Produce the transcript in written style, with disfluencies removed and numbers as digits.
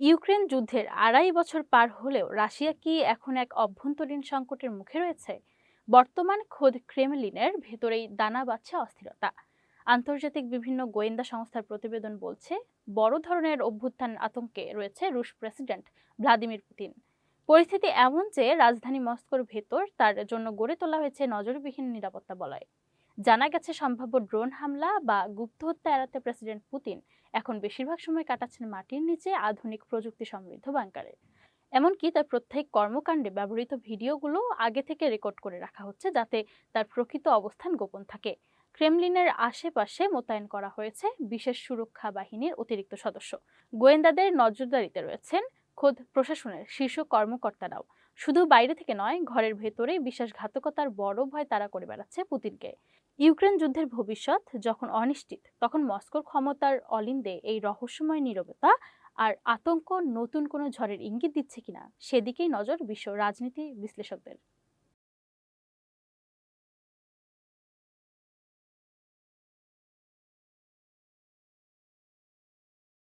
Ukraine যুদ্ধের ২.৫ বছর পার হলেও রাশিয়া কি এখন এক অভ্যন্তরীণ সংকটের মুখে রয়েছে? বর্তমান খোদ ক্রেমলিনের ভেতরেই দানা বাঁধছে অস্থিরতা। আন্তর্জাতিক বিভিন্ন গোয়েন্দা সংস্থার প্রতিবেদন বলছে, বড় ধরনের অভ্যুত্থান আতঙ্কে রয়েছে রুশ প্রেসিডেন্ট ভ্লাদিমির পুতিন। পরিস্থিতি এমন যে রাজধানী মস্কোর ভেতর তার জন্য গড়ে তোলা হয়েছে নজরবিহীন নিরাপত্তা বলয়। জানা গেছে, সম্ভাব্য ড্রোন হামলা বা গুপ্ত হত্যা এড়াতে প্রেসিডেন্ট পুতিন এখন বেশিরভাগ সময় কাটাচ্ছেন মাটির নিচে আধুনিক প্রযুক্তি সমৃদ্ধ বাংকারে। এমনকি তার প্রত্যেক কর্মকাণ্ডে ব্যবহৃত ভিডিওগুলো আগে থেকে রেকর্ড করে রাখা হচ্ছে, যাতে তার প্রকৃত অবস্থান গোপন থাকে। ক্রেমলিনের আশেপাশে মোতায়েন করা হয়েছে বিশেষ সুরক্ষা বাহিনীর অতিরিক্ত সদস্য। গোয়েন্দাদের নজরদারিতে রয়েছেন খোদ প্রশাসনের শীর্ষ কর্মকর্তারাও। শুধু বাইরে থেকে নয়, ঘরের ভেতরেই বিশ্বাসঘাতকতার বড় ভয় তারা করে বেড়াচ্ছে পুতিনকে। ইউক্রেন যুদ্ধের ভবিষ্যৎ যখন অনিশ্চিত, তখন মস্কোর ক্ষমতার অলিন্দে এই রহস্যময় নীরবতা আর আতঙ্ক নতুন কোনো ঝড়ের ইঙ্গিত দিচ্ছে কিনা সেদিকেই নজর বিশ্ব রাজনীতি বিশ্লেষকদের।